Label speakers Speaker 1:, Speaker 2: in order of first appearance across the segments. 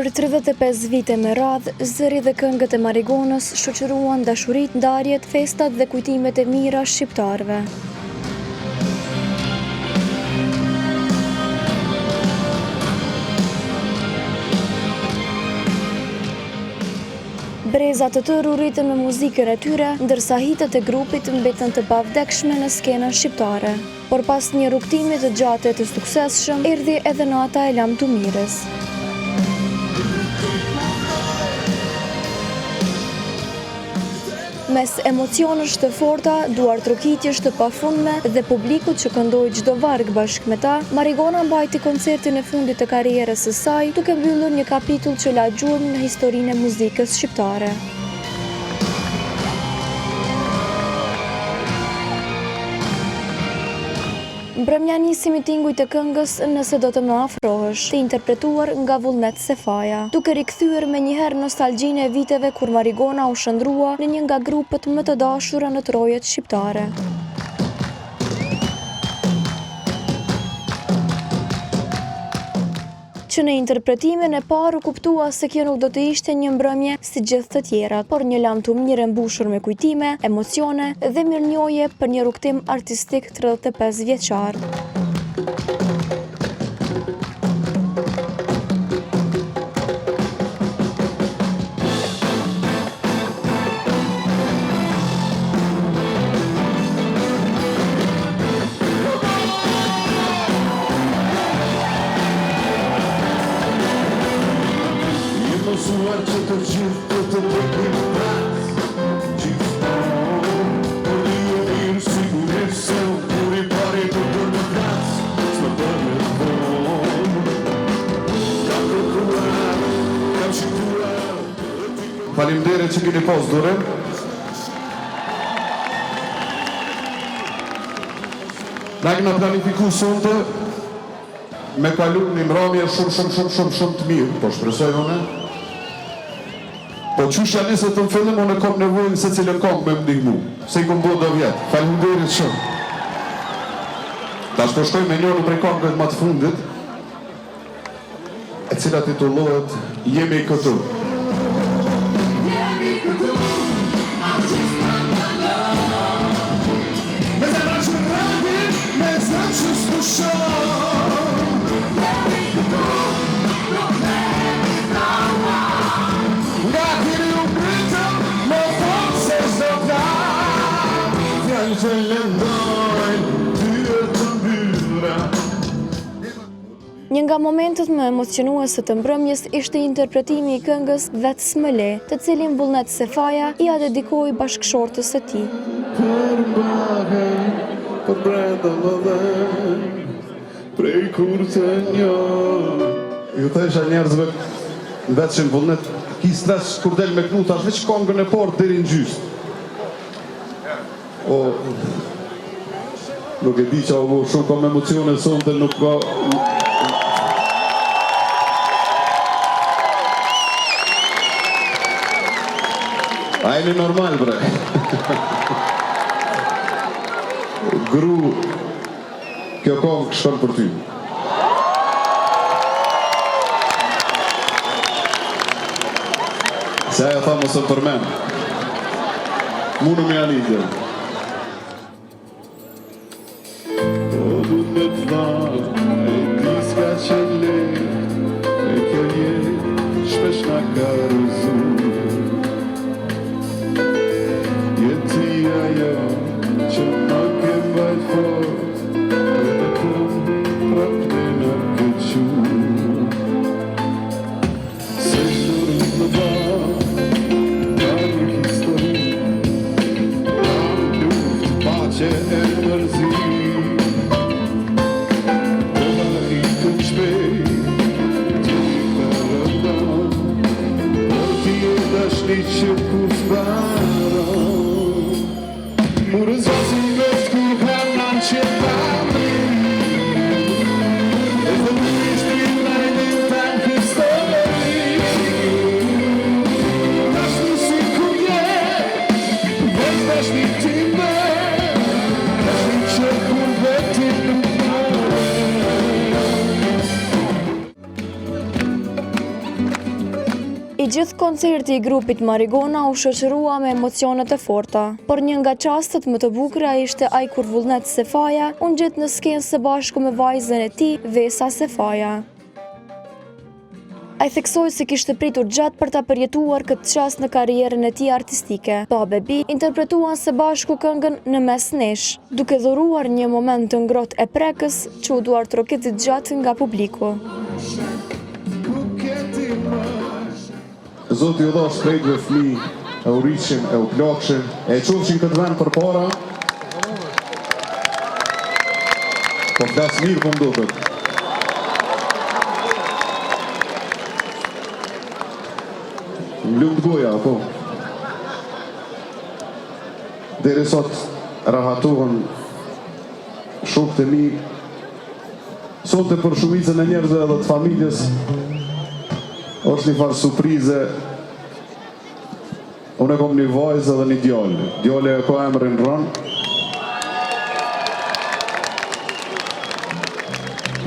Speaker 1: Për 35 vite me radhë, zëri dhe këngët e Marigonës shoqëruan dashurit, ndarjet, festat dhe kujtimet e mira shqiptarëve. Brezat të tërë u rritën me muzikën e tyre, ndërsa hitët e grupit mbetën të pavdekshme në skenën shqiptare. Por pas një rrugtimi të gjatë e të suksesshëm, erdhi edhe nata e Lam Tumirës. Mes emocionësh të forta, duartrokitjesh të pafundme dhe publikut që këndoi çdo varg bashkë me ta, Marigona mbajti koncertin e fundit të karrierës së saj, duke mbyllur një kapitull që la gjurmë në historinë e muzikës shqiptare. Mbrëmja nisi mitingu të këngës Nëse do të më afrohesh, të interpretuar nga Vullnet Sefaja, duke rikthyer menjëherë nostalgjinë e viteve kur Marigona u shndrua në një nga grupet më të dashura në trojet shqiptare. Që në interpretimin e parë u kuptua se kjo nuk do të ishte një mbrëmje si gjithë të tjerat, por një Lam Tumire mbushur me kujtime, emocione dhe mirënjohje për një rrugtim artistik 35 vjeçar.
Speaker 2: Mësuar që të gjithë të bëjmë pas gjithmonë, por di e mirë sigurisht se kur i pari të bërë në plas, s'më bërë në vonë. Kam kërkuar, kam shikuar. Faleminderit që keni pas dorën. Na kena planifiku sonte me kalu një mramje shumë të mirë, po shpresoj une. Po qusha nisë të më fillim, unë e kom nevojnë se cilën kom me më ndihmu, se i kom bo do vjetë. Faleminderit shumë. Tash po shkoj me njërë prej këngëve më të fundit, e cila titullohet Jemi këtu. Me zemra që rrëndin, me zemra që s'pushon, jemi këtu.
Speaker 1: Një nga momentet më emocionuese të mbrëmjes ishte interpretimi i këngës Vetë s'më le, të cilin Vullnet Sefaja ia dedikoi bashkëshortës së tij.
Speaker 2: Për brenda më dhe, prej kur të një. Ju thesha njerëzve, vetë që në Vullnet, ki stres kur del me knu, tash veç këngën e parë deri në gjysmë. O, nuk e di që o shumë kom emocione sonte, nuk ka... A jeni normal, bre. Gru, kjo këngë shkon për ty. Se ajo tha mos e përmen. Mu në me anitje. O du në të dha, e ti s'ka qëlle, e kjo jetë shpesh nga ka rëzu. Jeti ajo që ma ke mbajt fort, e dhe të prapë në këqu. Se shurën në ba, ka një histori, ka luft, pace e mërzi. Dola i të shpej, të i përëndan,
Speaker 1: I gjithë koncerti i grupit Marigona u shoqërua me emocionet e forta, por një nga çastet më të bukura ishte ai kur Vullnet Sefaja u ngjet në skenë së bashku me vajzën e tij, Vesa Sefaja. Ai theksoi se kishte pritur gjatë për ta përjetuar këtë çast në karrierën e tij artistike. Pa bebi interpretuan së bashku këngën Në mes nesh, duke dhuruar një moment të ngrohtë e prekës që u duar troketit gjatë nga publiku.
Speaker 2: Zoti u dha shkrejtve fëmijë, e u rriqin, e u plaqshin, e qofshin këtë vend për para. Po flas mirë po mduket. Lumt goja, po. Deri sot rahatohen shokët e mi. Sot e për shumicën e njerëzve edhe të familjes është një farë surprize. Unë e kom një vajzë edhe një djallë. Djallë e ka emrin Ron.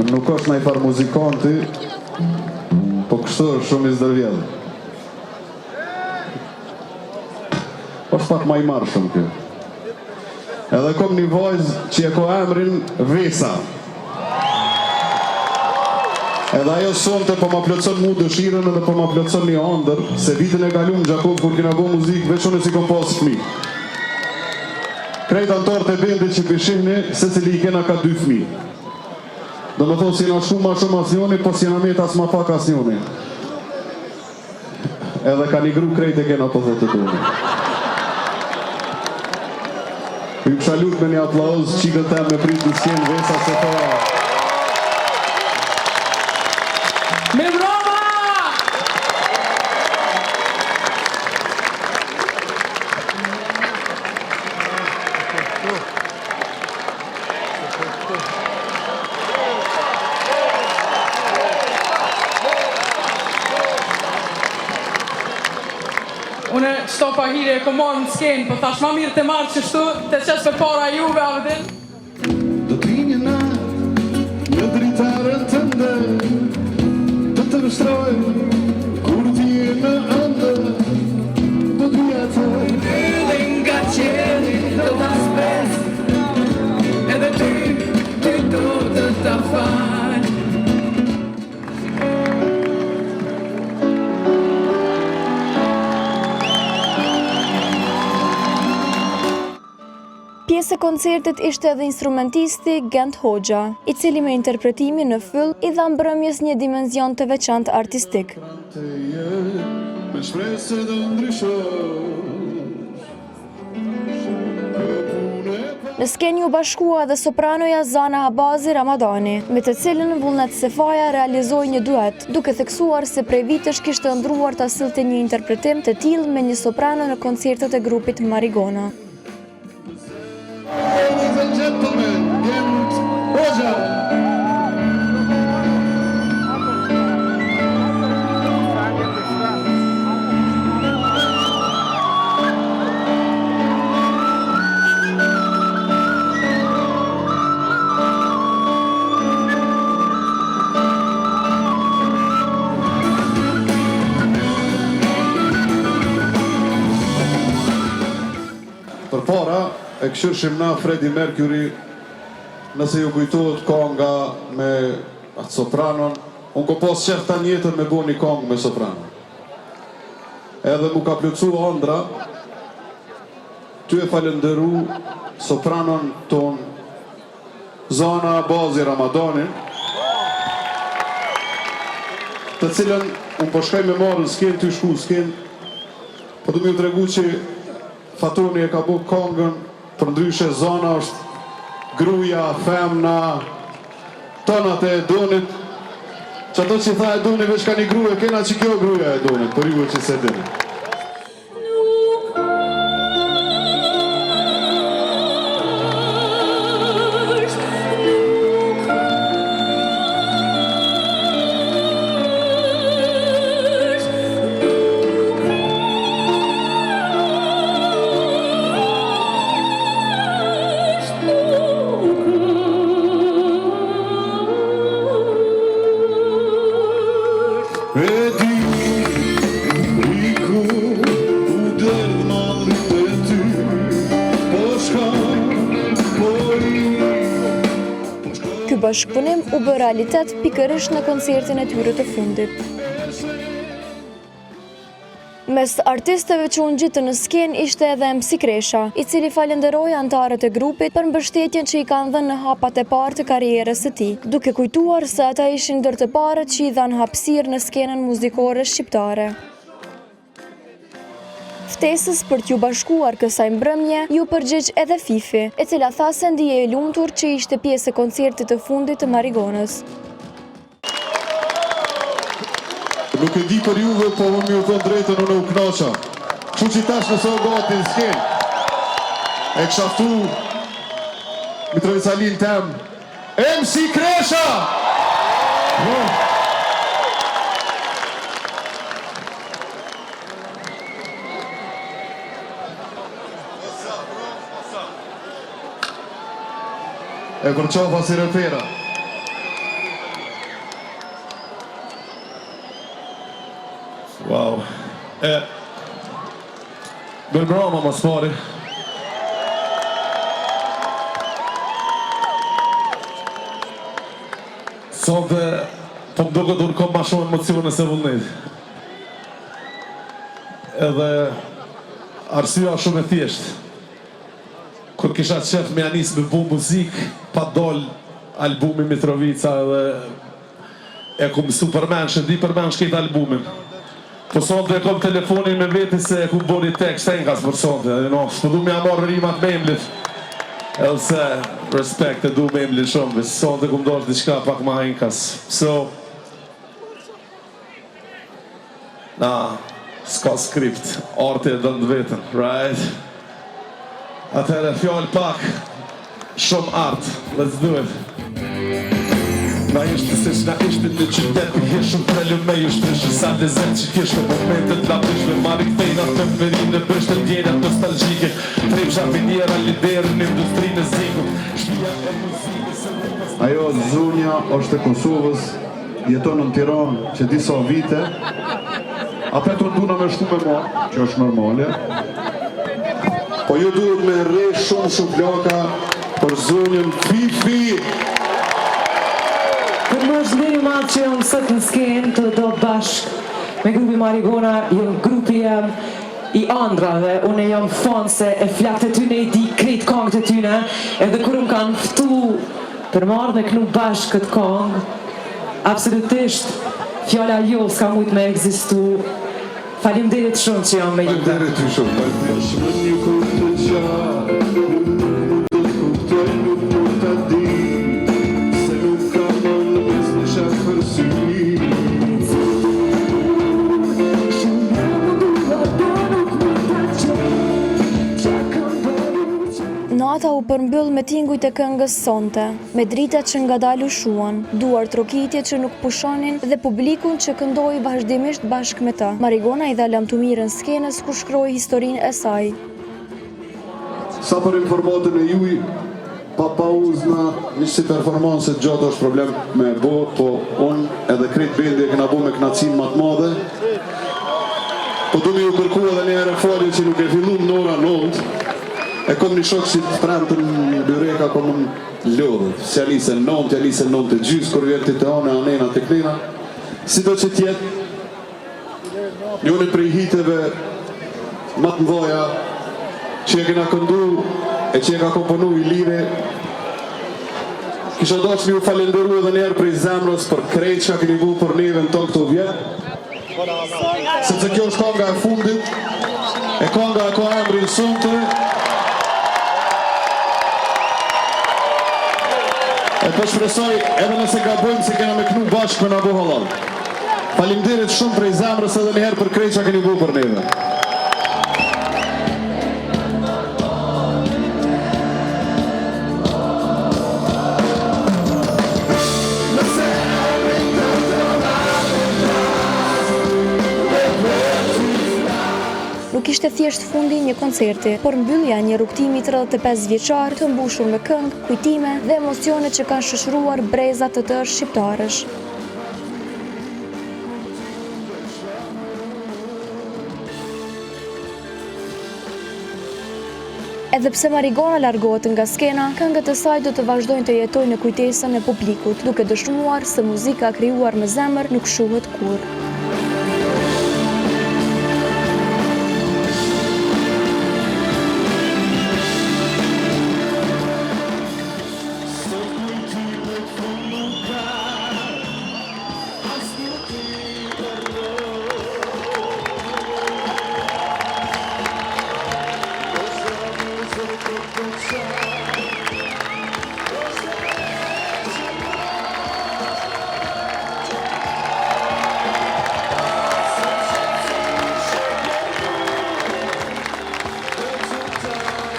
Speaker 2: Nuk është në i farë muzikanti, po kështu është shumë i zdërvjedhë. është pak ma i marshëm kjo. Edhe kom një vajzë që e ka emrin Vesa. Edhe ajo sonte po ma plotson mu dëshirën edhe po ma plotson një ëndër, se vitin e kalum Gjakov kur kina bo muzikë, veç unë si kom pas fëmi. Krejt antarët e bendit që pishihni, se cili i kena ka 2 fëmi. Do me thonë si jena shumë ma shumë asnjoni, po si jena met as ma pak asnjoni. Edhe ka një gru krejt e kena po thotë të doni. Ju kësha lut me një aplauz, qikët tem me prit në skenë Vesa Sefaja.
Speaker 3: Me broma! Une qëto pa hire e ko marrë në skenë, po thash ma mirë të marrë që shtu, të qesh për para juve, Avdin.
Speaker 2: Do t'i një natë, në dritarën të ndë, do të vështroj, kur t'i e në ëndë, do t'i atoj.
Speaker 3: Edhe nga qeri do t'a spes, edhe ty do të t'a fal.
Speaker 1: Pjesë e koncertit ishte edhe instrumentisti Gent Hoxha, i cili me interpretimin në fyll i dha mbrëmjes një dimension të veçantë artistik.
Speaker 2: Me shpresë do ndryshosh.
Speaker 1: Në skenë u bashkua edhe sopranoja Zana Abazi Ramadani, me të cilën Vullnet Sefaja realizoi një duet, duke theksuar se prej vitesh kishte ëndruar ta sillte një interpretim të tillë me një soprano në koncertet e grupit Marigona.
Speaker 2: Ladies and gentlemen, Gent Hoxha. Përpara e këshirshim na Freddie Mercury, nëse ju kujtohet kënga me atë sopranon, unë ko pas qef ta njetën me bo një këngë me sopranon. Edhe mu ka plotsu ëndra, ty e falenderu sopranon ton Zana Abazi Ramadanin, të cilën unë po shkaj me marrë në skenë, ty shku skenë, po du mi u tregu që Fatoni e ka bo këngën, për ndryshe Zana është gruja, femna, tonat e Edonit, që ato që tha Edoni veç ka një gruje, kena që kjo gruja Edonit, për ju që se dini. E di
Speaker 1: bashkëpunim u bë realitet pikërisht në koncertin e tyre të fundit. Mes artistëve që unë gjitë në skenë ishte edhe MC Kresha, i cili falenderoi antarët e grupit për mbështetjen që i kanë dhënë në hapat e parë të karrierës së tij, duke kujtuar se ata ishin ndër të parët që i dhanë hapësirë në skenën muzikore shqiptare. Ftesës për t'ju bashkuar kësaj mbrëmje ju përgjigj edhe Fifi, e cila tha se ndihej e lumtur që ishte pjesë e koncertit të fundit të Marigonës.
Speaker 2: Nuk e di për juve, po më ju thënë drejtën unë u knoqa. Kështu që tash nëse o gati në skenë. E kësha ftu Mitrovicalin tem MC Kresha! E për qofa si repera. Wow. Bërë brama mas pari. Sonte, po më duket unë kom ma shumë emocione se vullnet. Edhe arsyeja shumë e thjeshtë. Kur kisha qef me anis me bu muzikë, pa dol albumi Mitrovica edhe e ku mësu përmensh, e di përmensh këtë albumin. Po sonte e kom telefonin me veti se e ku boni tekst enkas për sonte, s'po du me amor rimat me emlit. Edhe se respekt e du me emlit shumë, sonte ku mdosh diçka pak ma enkas. So, s'ka skript, arti e dëndë vetën, right? Atëherë fjallë pak, shumë art, let's do it. Na ishte se që na ishte në qytet, i heshëm prellu me ju shtrishë sa lezet që kishtë momentet lapishme, mari këthejna të mërin në bështë të djenjat nostalgjike, trepsha vinjera liderë në industrinë e zigut, shpia e muzikës e rrëmës.
Speaker 4: Ajo Zunja është e Kosovës, jeton në Tiranë që disa vite, apet unë duna me shku me ma, që është normale, po ju duhet me rre shumë plaka për Zunjën Fifi.
Speaker 5: Për më është dheri madhë që jam sot në skenë të do bashkë me grupi Marigona, jo grupi i andrave, unë jam fanë se e flakët e tyne i di krejt kongët e tyne, edhe kur më kanë ftu për marrë me knu bashkë këtë kongë, absolutisht fjalla jo s'ka mujt me egzistu. Faleminderit shumë që jam me ju.
Speaker 2: Faleminderit ty shumë.
Speaker 1: Nata u përmbyll me tingujt e këngës sonte, me dritat që ngadalë u shuan, duar trokitje që nuk pushonin dhe publikun që këndoi vazhdimisht bashkë me ta. Marigona i dha lamtumirën skenës ku shkroi historinë e saj.
Speaker 2: Sa për informatën e juj, pa pauzna, një si performansët gjatë është problem me bo, po unë edhe kretë bendi e këna bo me knacin matë madhe, po du me ju kërku edhe një herë falje që nuk e fillu në ora 9, e kom një shok që të premë të në byreka kom në lodhët, si alise 9, alise 9 të gjysë, kur vjetë të anë, anena të knena, si do që tjetë, njone prej hiteve matë mdoja, që e kena këndu e që e ka komponu i lire, kisha do që mi u falenderu edhe njerë prej zemrës për krejt që a keni bu për neve në to këto vjetë, sepse kjo është kanga e fundit, e kanga e ka emrin sonte, e po shpresoj edhe nëse gabojmë se kena me knu bashkë me na bo halal. Faleminderit shumë prej zemrës edhe njëherë për krejt që a keni bu për neve.
Speaker 1: Nuk ishte thjesht fundi një koncerti, por mbyllja një rrugtimi 35 vjeçar të mbushur me këngë, kujtime dhe emocione që kanë shoqëruar breza të tërë shqiptarësh. Edhe pse Marigona largohet nga skena, këngët e saj do të vazhdojnë të jetojnë në kujtesën e publikut, duke dëshmuar se muzika krijuar me zemër nuk shuhet kurrë.